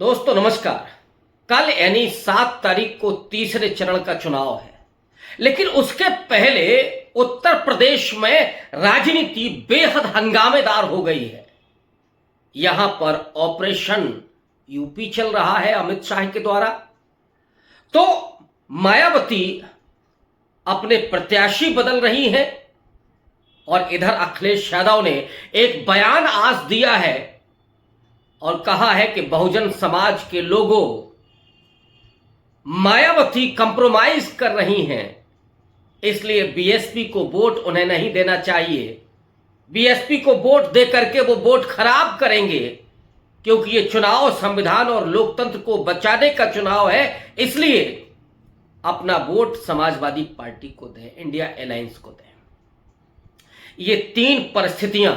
दोस्तों नमस्कार। कल यानी 7 तारीख को तीसरे चरण का चुनाव है, लेकिन उसके पहले उत्तर प्रदेश में राजनीति बेहद हंगामेदार हो गई है। यहां पर ऑपरेशन यूपी चल रहा है अमित शाह के द्वारा। तो मायावती अपने प्रत्याशी बदल रही हैं और इधर अखिलेश यादव ने एक बयान आज दिया है और कहा है कि बहुजन समाज के लोगों मायावती कंप्रोमाइज कर रही हैं, इसलिए बीएसपी को वोट उन्हें नहीं देना चाहिए। बीएसपी को वोट दे करके वो वोट खराब करेंगे, क्योंकि ये चुनाव संविधान और लोकतंत्र को बचाने का चुनाव है। इसलिए अपना वोट समाजवादी पार्टी को दें, इंडिया अलायंस को दें। ये 3 परिस्थितियां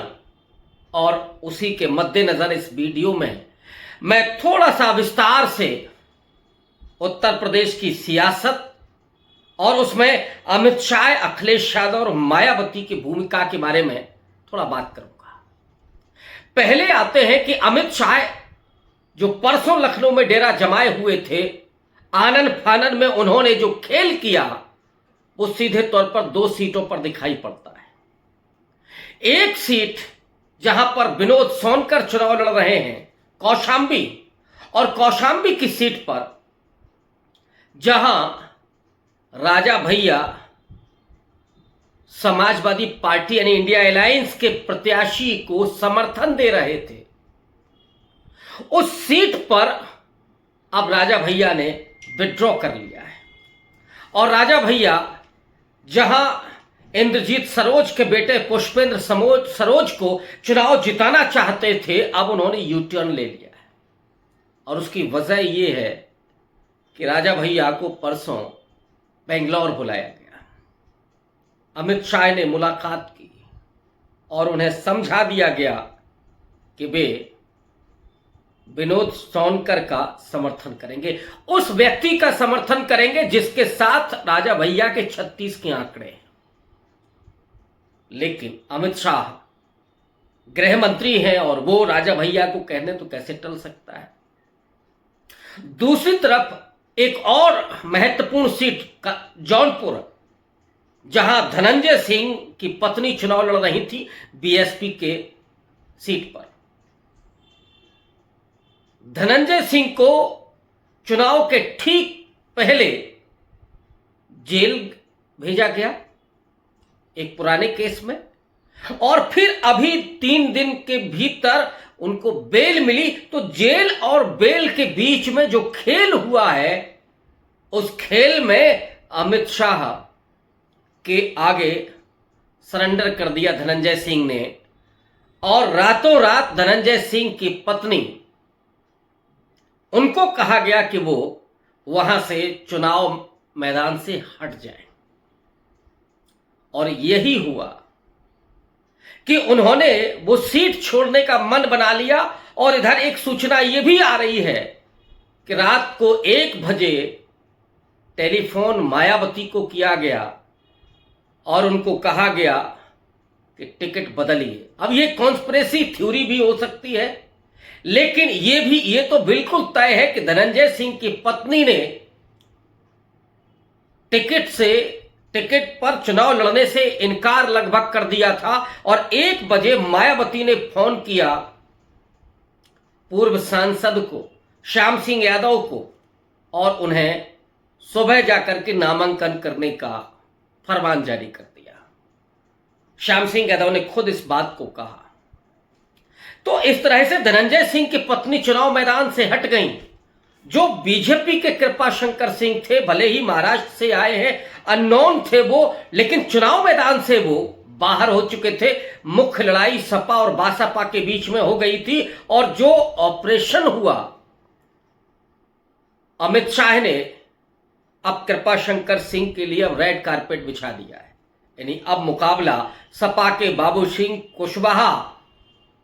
और उसी के मद्देनजर इस वीडियो में मैं थोड़ा सा विस्तार से उत्तर प्रदेश की सियासत और उसमें अमित शाह, अखिलेश यादव और मायावती की भूमिका के बारे में थोड़ा बात करूंगा। पहले आते हैं कि अमित शाह जो परसों लखनऊ में डेरा जमाए हुए थे, आनन फानन में उन्होंने जो खेल किया वो सीधे तौर पर 2 सीटों पर दिखाई पड़ता है। एक सीट जहां पर विनोद सोनकर चुनाव लड़ रहे हैं, कौशांबी, और कौशांबी की सीट पर जहां राजा भैया समाजवादी पार्टी यानी इंडिया अलायंस के प्रत्याशी को समर्थन दे रहे थे, उस सीट पर अब राजा भैया ने विड्रॉ कर लिया है। और राजा भैया जहां इंद्रजीत सरोज के बेटे पुष्पेंद्र सरोज को चुनाव जिताना चाहते थे, अब उन्होंने यू टर्न ले लिया है। और उसकी वजह यह है कि राजा भैया को परसों बेंगलोर बुलाया गया। अमित शाह ने मुलाकात की और उन्हें समझा दिया गया कि वे विनोद सोनकर का समर्थन करेंगे, उस व्यक्ति का समर्थन करेंगे जिसके साथ राजा भैया के 36 के आंकड़े हैं। लेकिन अमित शाह गृह मंत्री हैं और वो राजा भैया को कहने तो कैसे टल सकता है। दूसरी तरफ एक और महत्वपूर्ण सीट का जौनपुर, जहां धनंजय सिंह की पत्नी चुनाव लड़ रही थी बीएसपी के सीट पर। धनंजय सिंह को चुनाव के ठीक पहले जेल भेजा गया एक पुराने केस में, और फिर अभी 3 दिन के भीतर उनको बेल मिली। तो जेल और बेल के बीच में जो खेल हुआ है, उस खेल में अमित शाह के आगे सरेंडर कर दिया धनंजय सिंह ने, और रातों रात धनंजय सिंह की पत्नी, उनको कहा गया कि वो वहां से चुनाव मैदान से हट जाए। और यही हुआ कि उन्होंने वो सीट छोड़ने का मन बना लिया। और इधर एक सूचना यह भी आ रही है कि रात को 1 बजे टेलीफोन मायावती को किया गया और उनको कहा गया कि टिकट बदलिए। अब ये कॉन्स्पिरेसी थ्योरी भी हो सकती है, लेकिन ये तो बिल्कुल तय है कि धनंजय सिंह की पत्नी ने टिकट पर चुनाव लड़ने से इनकार लगभग कर दिया था। और 1 बजे मायावती ने फोन किया पूर्व सांसद को, श्याम सिंह यादव को, और उन्हें सुबह जाकर के नामांकन करने का फरमान जारी कर दिया। श्याम सिंह यादव ने खुद इस बात को कहा। तो इस तरह से धनंजय सिंह की पत्नी चुनाव मैदान से हट गई। जो बीजेपी के कृपा शंकर सिंह थे, भले ही महाराष्ट्र से आए हैं, अननोन थे वो, लेकिन चुनाव मैदान से वो बाहर हो चुके थे। मुख्य लड़ाई सपा और बासपा के बीच में हो गई थी। और जो ऑपरेशन हुआ, अमित शाह ने अब कृपा शंकर सिंह के लिए अब रेड कारपेट बिछा दिया है। यानी अब मुकाबला सपा के बाबू सिंह कुशवाहा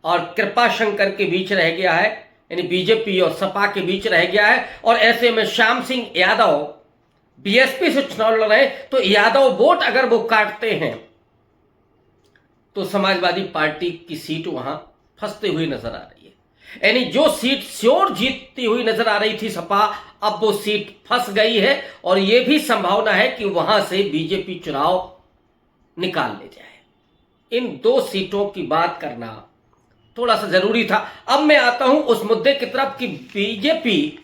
और कृपा शंकर के बीच रह गया है, यानी बीजेपी और सपा के बीच रह गया है। और ऐसे में श्याम सिंह यादव बीएसपी से चुनाव लड़ रहे हैं, तो यादव वोट अगर वो काटते हैं तो समाजवादी पार्टी की सीट वहां फंसते हुए नजर आ रही है। यानी जो सीट श्योर जीतती हुई नजर आ रही थी सपा, अब वो सीट फंस गई है और यह भी संभावना है कि वहां से बीजेपी चुनाव निकाल ले जाए। इन 2 सीटों की बात करना थोड़ा सा जरूरी था। अब मैं आता हूं उस मुद्दे की तरफ कि बीजेपी,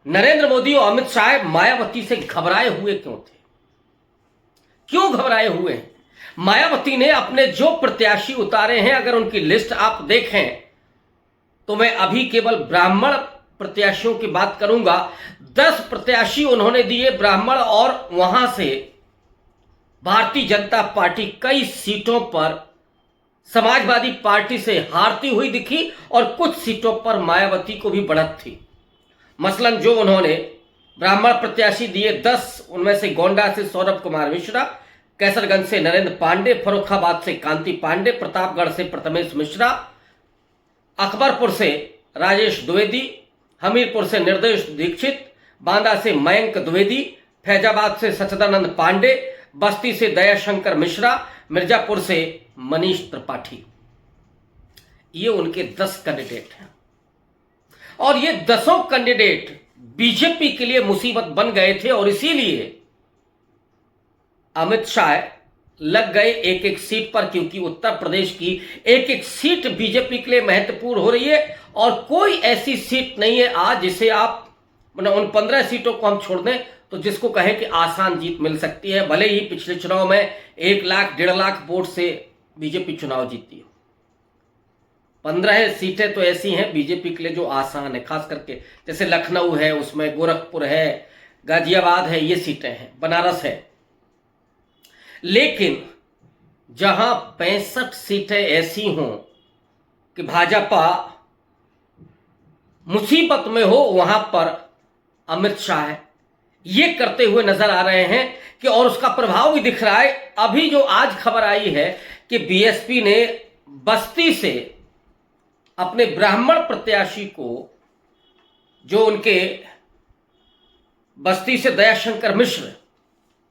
नरेंद्र मोदी और अमित शाह मायावती से घबराए हुए क्यों थे, क्यों घबराए हुए हैं? मायावती ने अपने जो प्रत्याशी उतारे हैं, अगर उनकी लिस्ट आप देखें तो मैं अभी केवल ब्राह्मण प्रत्याशियों की बात करूंगा। 10 प्रत्याशी उन्होंने दिए ब्राह्मण, और वहां से भारतीय जनता पार्टी कई सीटों पर समाजवादी पार्टी से हारती हुई दिखी और कुछ सीटों पर मायावती को भी बढ़त थी। मसलन जो उन्होंने ब्राह्मण प्रत्याशी दिए 10, उनमें से गोंडा से सौरभ कुमार मिश्रा, कैसरगंज से नरेंद्र पांडे, फर्रुखाबाद से कांति पांडे, प्रतापगढ़ से प्रथमेश मिश्रा, अकबरपुर से राजेश द्विवेदी, हमीरपुर से निर्देश दीक्षित, बांदा से मयंक द्विवेदी, फैजाबाद से सच्चिदानंद पांडे, बस्ती से दयाशंकर मिश्रा, मिर्जापुर से मनीष त्रिपाठी। ये उनके 10 कैंडिडेट हैं और ये 10 कैंडिडेट बीजेपी के लिए मुसीबत बन गए थे और इसीलिए अमित शाह लग गए एक एक सीट पर, क्योंकि उत्तर प्रदेश की एक एक सीट बीजेपी के लिए महत्वपूर्ण हो रही है और कोई ऐसी सीट नहीं है आज जिसे आप उन 15 सीटों को हम छोड़ दें तो जिसको कहें कि आसान जीत मिल सकती है। भले ही पिछले चुनाव में 1 लाख 1.5 लाख वोट से बीजेपी चुनाव जीती हो, 15 सीटें तो ऐसी हैं बीजेपी के लिए जो आसान है, खास करके जैसे लखनऊ है, उसमें गोरखपुर है, गाजियाबाद है, ये सीटें हैं, बनारस है। लेकिन जहां 65 सीटें ऐसी हों कि भाजपा मुसीबत में हो, वहां पर अमित शाह ये करते हुए नजर आ रहे हैं कि, और उसका प्रभाव भी दिख रहा है। अभी जो आज खबर आई है कि बीएसपी ने बस्ती से अपने ब्राह्मण प्रत्याशी को, जो उनके बस्ती से दयाशंकर मिश्र,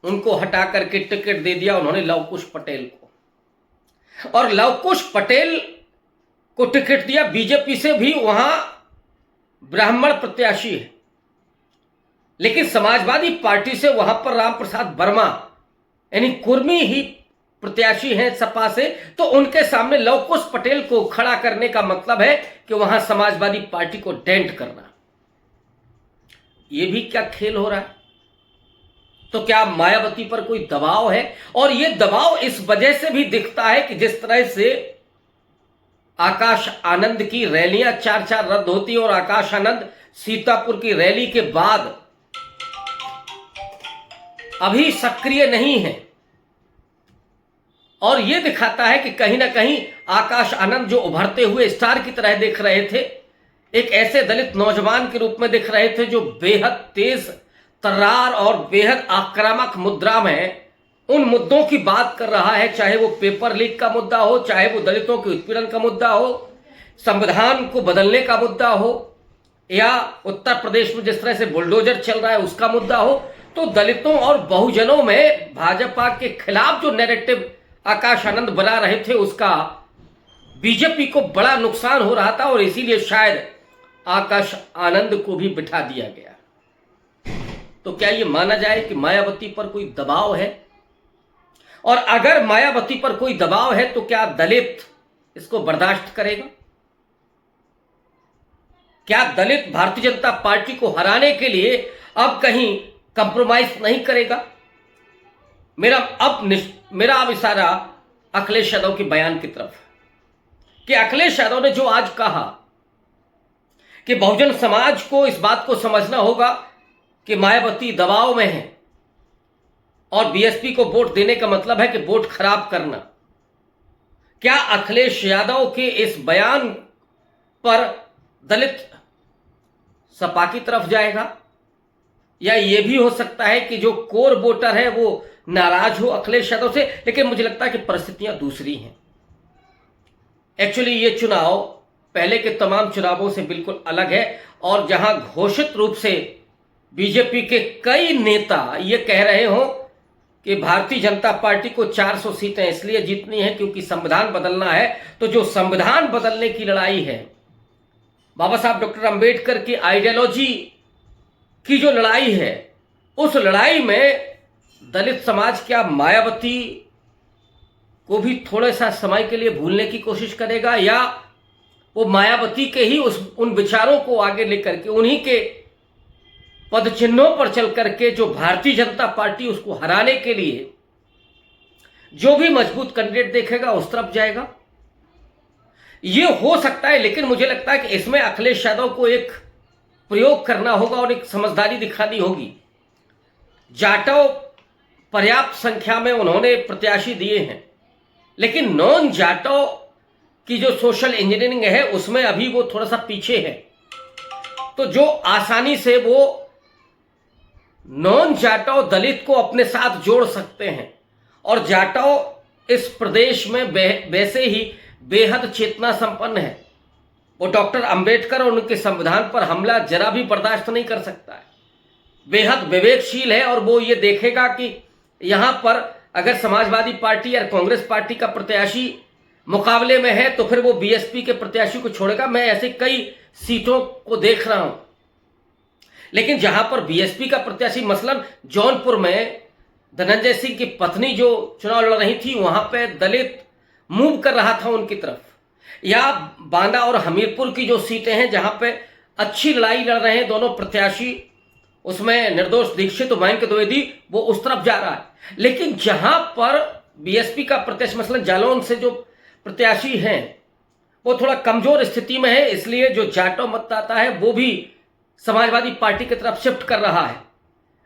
उनको हटा करके टिकट दे दिया उन्होंने लवकुश पटेल को, और लवकुश पटेल को टिकट दिया बीजेपी से भी वहां ब्राह्मण प्रत्याशी है, लेकिन समाजवादी पार्टी से वहां पर राम प्रसाद वर्मा यानी कुर्मी ही प्रत्याशी हैं सपा से, तो उनके सामने लवकुश पटेल को खड़ा करने का मतलब है कि वहां समाजवादी पार्टी को डेंट करना। यह भी क्या खेल हो रहा है? तो क्या मायावती पर कोई दबाव है? और यह दबाव इस वजह से भी दिखता है कि जिस तरह से आकाश आनंद की रैलियां 4-4 रद्द होती और आकाश आनंद सीतापुर की रैली के बाद अभी सक्रिय नहीं है, और यह दिखाता है कि कहीं ना कहीं आकाश आनंद जो उभरते हुए स्टार की तरह दिख रहे थे, एक ऐसे दलित नौजवान के रूप में दिख रहे थे जो बेहद तेज तर्रार और बेहद आक्रामक मुद्रा में उन मुद्दों की बात कर रहा है, चाहे वो पेपर लीक का मुद्दा हो, चाहे वो दलितों के उत्पीड़न का मुद्दा हो, संविधान को बदलने का मुद्दा हो, या उत्तर प्रदेश में जिस तरह से बुलडोजर चल रहा है उसका मुद्दा हो। तो दलितों और बहुजनों में भाजपा के खिलाफ जो नैरेटिव आकाश आनंद बना रहे थे उसका बीजेपी को बड़ा नुकसान हो रहा था, और इसीलिए शायद आकाश आनंद को भी बिठा दिया गया। तो क्या यह माना जाए कि मायावती पर कोई दबाव है? और अगर मायावती पर कोई दबाव है तो क्या दलित इसको बर्दाश्त करेगा? क्या दलित भारतीय जनता पार्टी को हराने के लिए अब कहीं कंप्रोमाइज नहीं करेगा? मेरा अब इशारा अखिलेश यादव के बयान की तरफ, कि अखिलेश यादव ने जो आज कहा कि बहुजन समाज को इस बात को समझना होगा कि मायावती दबाव में है और बीएसपी को वोट देने का मतलब है कि वोट खराब करना। क्या अखिलेश यादव के इस बयान पर दलित सपा की तरफ जाएगा, या यह भी हो सकता है कि जो कोर वोटर है वो नाराज हो अखिलेश यादव से? लेकिन मुझे लगता है कि परिस्थितियां दूसरी हैं। एक्चुअली ये चुनाव पहले के तमाम चुनावों से बिल्कुल अलग है, और जहां घोषित रूप से बीजेपी के कई नेता ये कह रहे हो कि भारतीय जनता पार्टी को 400 सीटें इसलिए जीतनी है क्योंकि संविधान बदलना है, तो जो संविधान बदलने की लड़ाई है बाबा साहब डॉक्टर अंबेडकर की आइडियोलॉजी की जो लड़ाई है, उस लड़ाई में दलित समाज क्या मायावती को भी थोड़ा सा समय के लिए भूलने की कोशिश करेगा, या वो मायावती के ही उन विचारों को आगे लेकर के उन्हीं के पद चिन्हों पर चल करके जो भारतीय जनता पार्टी उसको हराने के लिए जो भी मजबूत कैंडिडेट देखेगा उस तरफ जाएगा? ये हो सकता है, लेकिन मुझे लगता है कि इसमें अखिलेश यादव को एक प्रयोग करना होगा और एक समझदारी दिखानी होगी। जाटव पर्याप्त संख्या में उन्होंने प्रत्याशी दिए हैं, लेकिन नॉन जाटव की जो सोशल इंजीनियरिंग है उसमें अभी वो थोड़ा सा पीछे है। तो जो आसानी से वो नॉन जाटव दलित को अपने साथ जोड़ सकते हैं, और जाटव इस प्रदेश में वैसे ही बेहद चेतना संपन्न है। वो डॉक्टर अंबेडकर और उनके संविधान पर हमला जरा भी बर्दाश्त नहीं कर सकता है, बेहद विवेकशील है, और वो ये देखेगा कि यहां पर अगर समाजवादी पार्टी या कांग्रेस पार्टी का प्रत्याशी मुकाबले में है तो फिर वो बीएसपी के प्रत्याशी को छोड़ेगा। मैं ऐसे कई सीटों को देख रहा हूं, लेकिन जहां पर बीएसपी का प्रत्याशी, मसलन जौनपुर में धनंजय सिंह की पत्नी जो चुनाव लड़ रही थी, वहां पे दलित मूव कर रहा था उनकी तरफ, या बांदा और हमीरपुर की जो सीटें हैं जहां पे अच्छी लड़ाई लड़ रहे हैं दोनों प्रत्याशी, उसमें निर्दोष दीक्षित और मयंक द्विवेदी, वो उस तरफ जा रहा है। लेकिन जहां पर बीएसपी का प्रत्याशी मसलन जालौन से जो प्रत्याशी हैं वो थोड़ा कमजोर स्थिति में है, इसलिए जो जाटव मतदाता है वो भी समाजवादी पार्टी की तरफ शिफ्ट कर रहा है।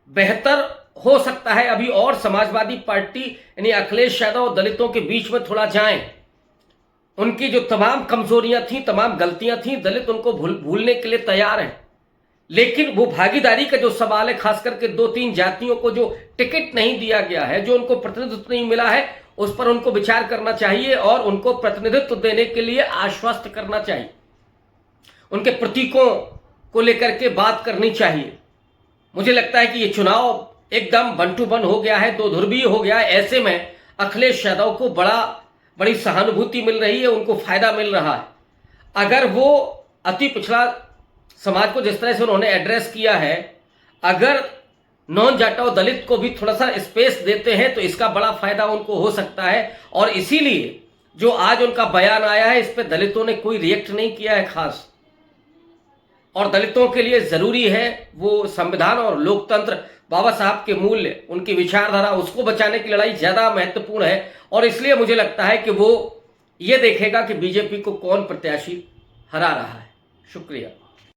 बेहतर हो सकता है अभी और समाजवादी पार्टी यानी अखिलेश यादव दलितों के बीच में थोड़ा जाएं। उनकी जो तमाम कमजोरियां थी, तमाम गलतियां थी, दलित उनको भूलने के लिए तैयार हैं, लेकिन वो भागीदारी का जो सवाल है, खास करके 2-3 जातियों को जो टिकट नहीं दिया गया है, जो उनको प्रतिनिधित्व नहीं मिला है, उस पर उनको विचार करना चाहिए और उनको प्रतिनिधित्व देने के लिए आश्वस्त करना चाहिए। उनके प्रतीकों को लेकर के बात करनी चाहिए। मुझे लगता है कि ये चुनाव एकदम 1-to-1 हो गया है, 2 ध्रुवीय हो गया है। ऐसे में अखिलेश यादव को बड़ी सहानुभूति मिल रही है, उनको फायदा मिल रहा है। अगर वो अति पिछड़ा समाज को जिस तरह से उन्होंने एड्रेस किया है, अगर नॉन जाटव दलित को भी थोड़ा सा स्पेस देते हैं तो इसका बड़ा फायदा उनको हो सकता है। और इसीलिए जो आज उनका बयान आया है, इस पर दलितों ने कोई रिएक्ट नहीं किया है खास। और दलितों के लिए जरूरी है वो संविधान और लोकतंत्र, बाबा साहब के मूल्य, उनकी विचारधारा, उसको बचाने की लड़ाई ज्यादा महत्वपूर्ण है। और इसलिए मुझे लगता है कि वो ये देखेगा कि बीजेपी को कौन प्रत्याशी हरा रहा है। शुक्रिया।